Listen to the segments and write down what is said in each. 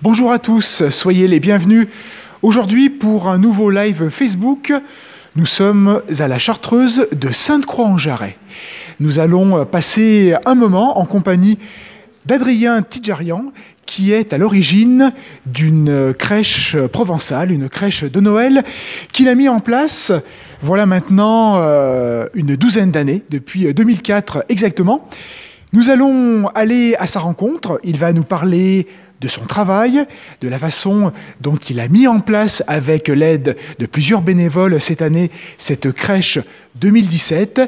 Bonjour à tous, soyez les bienvenus. Aujourd'hui, pour un nouveau live Facebook, nous sommes à la Chartreuse de Sainte-Croix-en-Jarret. Nous allons passer un moment en compagnie d'Adrien Tidjarian, qui est à l'origine d'une crèche provençale, une crèche de Noël, qu'il a mis en place, voilà maintenant une douzaine d'années, depuis 2004 exactement. Nous allons aller à sa rencontre, il va nous parler de son travail, de la façon dont il a mis en place, avec l'aide de plusieurs bénévoles cette année, cette crèche 2017.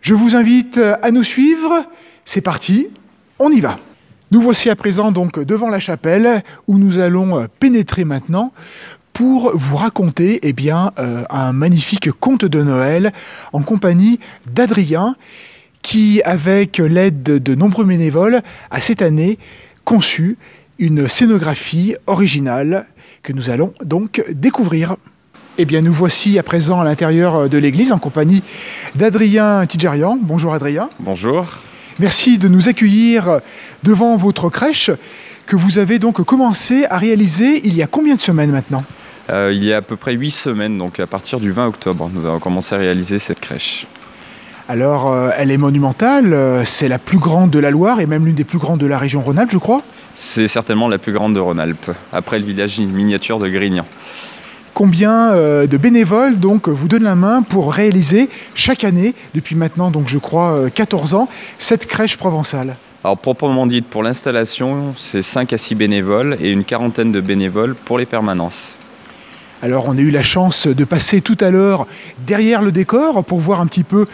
Je vous invite à nous suivre. C'est parti, on y va. Nous voici à présent donc devant la chapelle où nous allons pénétrer maintenant pour vous raconter un magnifique conte de Noël en compagnie d'Adrien qui, avec l'aide de nombreux bénévoles, a cette année conçu une scénographie originale que nous allons donc découvrir. Eh bien, nous voici à présent à l'intérieur de l'église en compagnie d'Adrien Tidjarian. Bonjour Adrien. Bonjour. Merci de nous accueillir devant votre crèche que vous avez donc commencé à réaliser il y a combien de semaines maintenant ? Il y a à peu près 8 semaines, donc à partir du 20 octobre, nous avons commencé à réaliser cette crèche. Alors, elle est monumentale, c'est la plus grande de la Loire et même l'une des plus grandes de la région Rhône-Alpes, je crois. C'est certainement la plus grande de Rhône-Alpes, après le village miniature de Grignan. Combien de bénévoles donc vous donnent la main pour réaliser chaque année, depuis maintenant donc je crois 14 ans, cette crèche provençale ? Alors proprement dit, pour l'installation, c'est 5 à 6 bénévoles et une quarantaine de bénévoles pour les permanences. Alors on a eu la chance de passer tout à l'heure derrière le décor pour voir un petit peu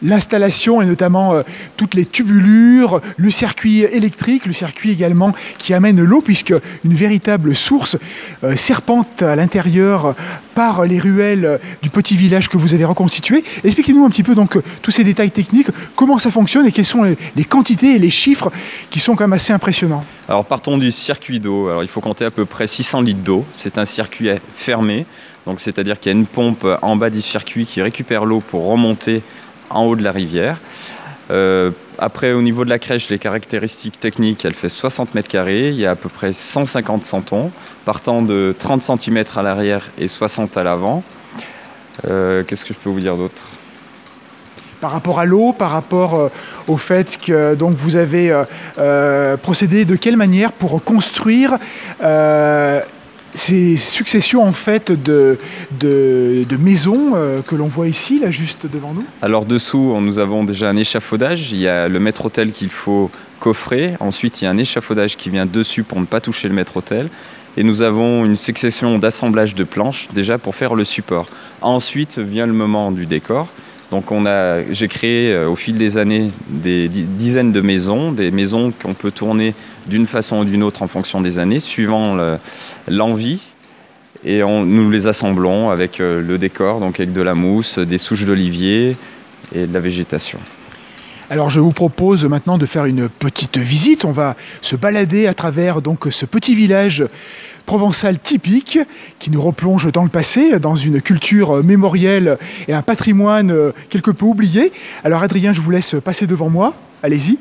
l'installation et notamment toutes les tubulures, le circuit électrique, le circuit également qui amène l'eau puisque une véritable source serpente à l'intérieur par les ruelles du petit village que vous avez reconstitué. Expliquez-nous un petit peu donc tous ces détails techniques, comment ça fonctionne et quelles sont les quantités et les chiffres qui sont quand même assez impressionnants. Alors partons du circuit d'eau. Alors il faut compter à peu près 600 litres d'eau. C'est un circuit fermé, donc c'est-à-dire qu'il y a une pompe en bas du circuit qui récupère l'eau pour remonter en haut de la rivière. Après, au niveau de la crèche, les caractéristiques techniques, elle fait 60 mètres carrés, il y a à peu près 150 santons, partant de 30 cm à l'arrière et 60 à l'avant. Qu'est-ce que je peux vous dire d'autre ? Par rapport à l'eau, par rapport au fait que donc, vous avez procédé de quelle manière pour construire ces successions en fait de maisons que l'on voit ici, là juste devant nous ? Alors dessous, nous avons déjà un échafaudage. Il y a le maître-autel qu'il faut coffrer. Ensuite, il y a un échafaudage qui vient dessus pour ne pas toucher le maître-autel. Et nous avons une succession d'assemblage de planches déjà pour faire le support. Ensuite vient le moment du décor. Donc j'ai créé au fil des années des dizaines de maisons, des maisons qu'on peut tourner d'une façon ou d'une autre en fonction des années, suivant l'envie. Et nous les assemblons avec le décor, donc avec de la mousse, des souches d'olivier et de la végétation. Alors je vous propose maintenant de faire une petite visite. On va se balader à travers donc, ce petit village provençal typique qui nous replonge dans le passé, dans une culture mémorielle et un patrimoine quelque peu oublié. Alors Adrien, je vous laisse passer devant moi. Allez-y.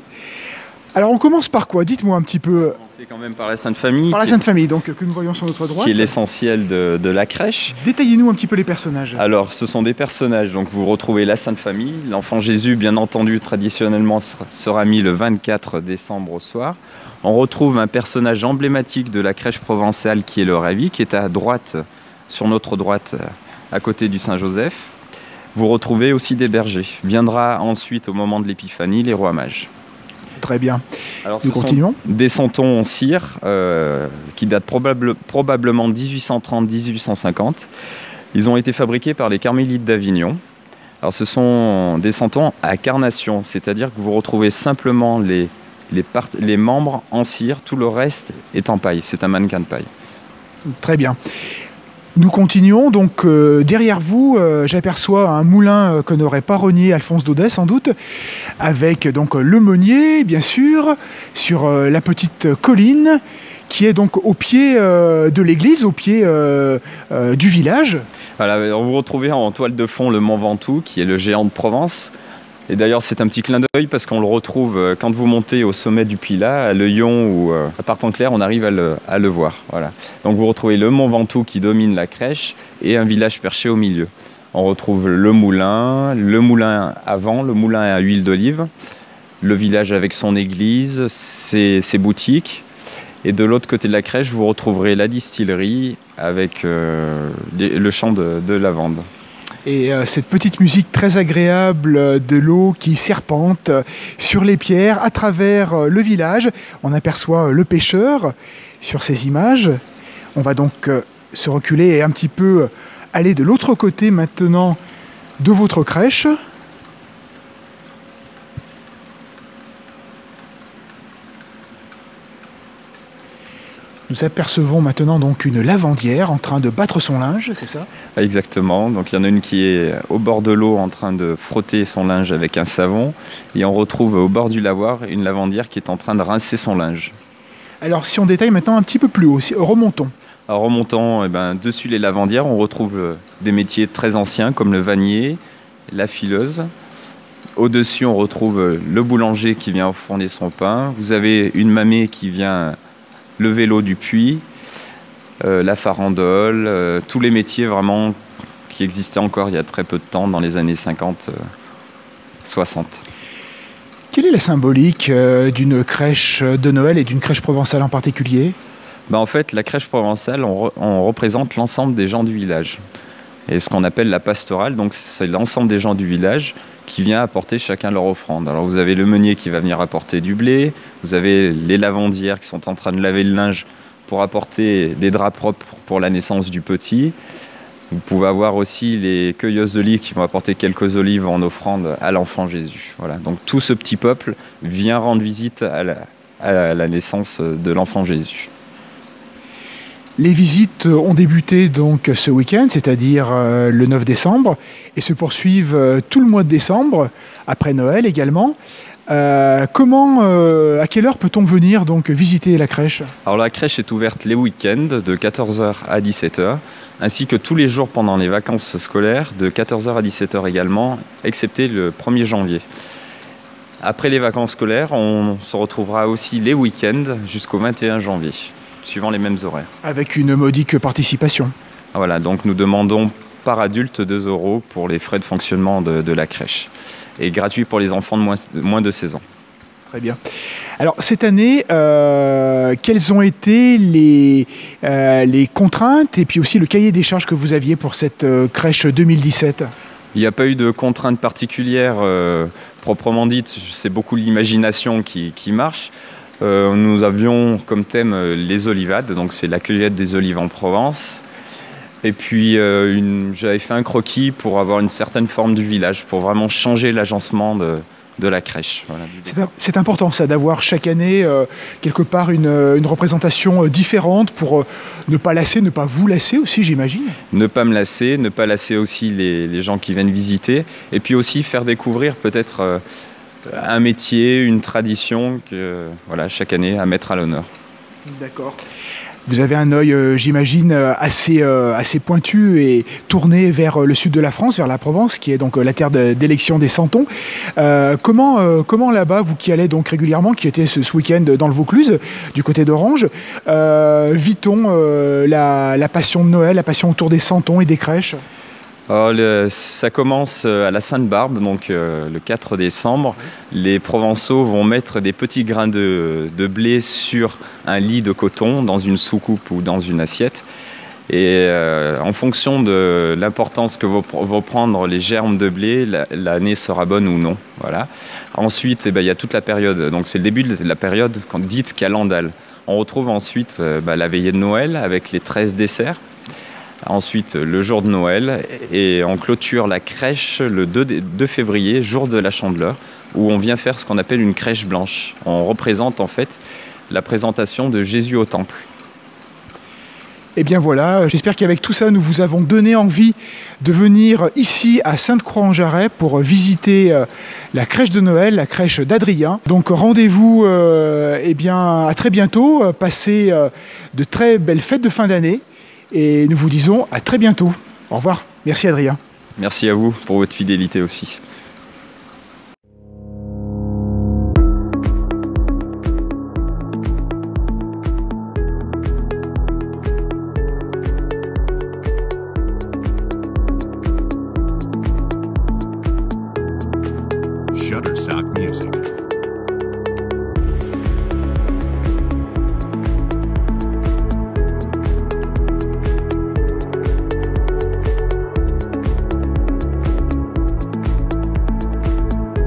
Alors on commence par quoi ? Dites-moi un petit peu. On va commencer quand même par la Sainte Famille. Par la Sainte Famille, donc que nous voyons sur notre droite. Qui est l'essentiel de la crèche. Détaillez-nous un petit peu les personnages. Alors ce sont des personnages, donc vous retrouvez la Sainte Famille. L'enfant Jésus, bien entendu, traditionnellement sera mis le 24 décembre au soir. On retrouve un personnage emblématique de la crèche provençale qui est le Ravi, qui est à droite, sur notre droite, à côté du Saint-Joseph. Vous retrouvez aussi des bergers. Viendra ensuite, au moment de l'Épiphanie, les rois mages. Très bien. Alors, nous continuons. Des santons en cire qui datent probablement 1830-1850. Ils ont été fabriqués par les carmélites d'Avignon. Alors ce sont des santons à carnation, c'est-à-dire que vous retrouvez simplement les membres en cire, tout le reste est en paille. C'est un mannequin de paille. Très bien. Nous continuons, donc derrière vous, j'aperçois un moulin que n'aurait pas renié Alphonse Daudet sans doute, avec donc le meunier bien sûr, sur la petite colline qui est donc au pied de l'église, au pied du village. Voilà, vous retrouvez en toile de fond le Mont Ventoux qui est le géant de Provence. Et d'ailleurs, c'est un petit clin d'œil parce qu'on le retrouve quand vous montez au sommet du Pilat, à Leuillon ou à Partant-Clair, on arrive à le voir. Voilà. Donc vous retrouvez le Mont Ventoux qui domine la crèche et un village perché au milieu. On retrouve le moulin avant, le moulin à huile d'olive, le village avec son église, ses boutiques. Et de l'autre côté de la crèche, vous retrouverez la distillerie avec le champ de lavande. Et cette petite musique très agréable de l'eau qui serpente sur les pierres à travers le village. On aperçoit le pêcheur sur ces images. On va donc se reculer et un petit peu aller de l'autre côté maintenant de votre crèche. Nous apercevons maintenant donc une lavandière en train de battre son linge, c'est ça? Exactement, donc il y en a une qui est au bord de l'eau en train de frotter son linge avec un savon et on retrouve au bord du lavoir une lavandière qui est en train de rincer son linge. Alors si on détaille maintenant un petit peu plus haut, remontons. Alors remontant dessus les lavandières, on retrouve des métiers très anciens comme le vannier, la fileuse. Au-dessus, on retrouve le boulanger qui vient fourner son pain. Vous avez une mamée qui vient lever l'eau du puits, la farandole, tous les métiers vraiment qui existaient encore il y a très peu de temps, dans les années 50, 60. Quelle est la symbolique d'une crèche de Noël et d'une crèche provençale en particulier? En fait, la crèche provençale, on représente l'ensemble des gens du village. Et ce qu'on appelle la pastorale, donc c'est l'ensemble des gens du village qui vient apporter chacun leur offrande. Alors vous avez le meunier qui va venir apporter du blé, vous avez les lavandières qui sont en train de laver le linge pour apporter des draps propres pour la naissance du petit. Vous pouvez avoir aussi les cueilleuses d'olives qui vont apporter quelques olives en offrande à l'enfant Jésus. Voilà. Donc tout ce petit peuple vient rendre visite à la naissance de l'enfant Jésus. Les visites ont débuté donc ce week-end, c'est-à-dire le 9 décembre, et se poursuivent tout le mois de décembre, après Noël également. À quelle heure peut-on venir donc visiter la crèche? Alors la crèche est ouverte les week-ends de 14h à 17h, ainsi que tous les jours pendant les vacances scolaires de 14h à 17h également, excepté le 1er janvier. Après les vacances scolaires, on se retrouvera aussi les week-ends jusqu'au 21 janvier. Suivant les mêmes horaires. Avec une modique participation. Voilà, donc nous demandons par adulte 2 € pour les frais de fonctionnement de la crèche. Et gratuit pour les enfants de moins de 16 ans. Très bien. Alors cette année, quelles ont été les contraintes et puis aussi le cahier des charges que vous aviez pour cette crèche 2017? Il n'y a pas eu de contraintes particulières proprement dites, c'est beaucoup l'imagination qui marche. Nous avions comme thème les olivades, donc c'est la cueillette des olives en Provence. Et puis j'avais fait un croquis pour avoir une certaine forme du village, pour vraiment changer l'agencement de la crèche. Voilà. C'est important ça, d'avoir chaque année quelque part une représentation différente pour ne pas lasser, ne pas vous lasser aussi, j'imagine. Ne pas me lasser, ne pas lasser aussi les gens qui viennent visiter, et puis aussi faire découvrir peut-être un métier, une tradition que voilà, chaque année à mettre à l'honneur. D'accord. Vous avez un œil, j'imagine, assez pointu et tourné vers le sud de la France, vers la Provence, qui est donc la terre d'élection des Santons. Comment là-bas, vous qui allez donc régulièrement, qui étiez ce week-end dans le Vaucluse, du côté d'Orange, vit-on la passion de Noël, la passion autour des Santons et des crèches? Ça commence à la Sainte-Barbe, donc le 4 décembre. Les Provençaux vont mettre des petits grains de blé sur un lit de coton, dans une soucoupe ou dans une assiette. Et en fonction de l'importance que vont prendre les germes de blé, l'année sera bonne ou non. Voilà. Ensuite, il y a toute la période, donc c'est le début de la période dite calandale. On retrouve ensuite la veillée de Noël avec les 13 desserts. Ensuite, le jour de Noël, et on clôture la crèche le 2 février, jour de la Chandeleur, où on vient faire ce qu'on appelle une crèche blanche. On représente en fait la présentation de Jésus au temple. Et bien voilà, j'espère qu'avec tout ça, nous vous avons donné envie de venir ici à Sainte-Croix-en-Jarret pour visiter la crèche de Noël, la crèche d'Adrien. Donc rendez-vous à très bientôt, passez de très belles fêtes de fin d'année. Et nous vous disons à très bientôt. Au revoir. Merci Adrien. Merci à vous pour votre fidélité aussi. Shutterstock Music.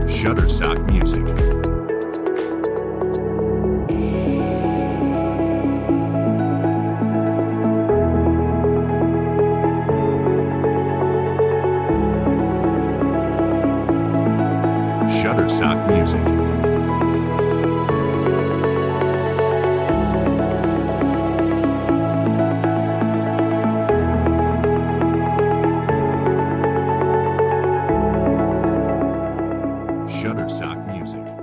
Shutterstock Music. Shutterstock Music. Shutterstock Music.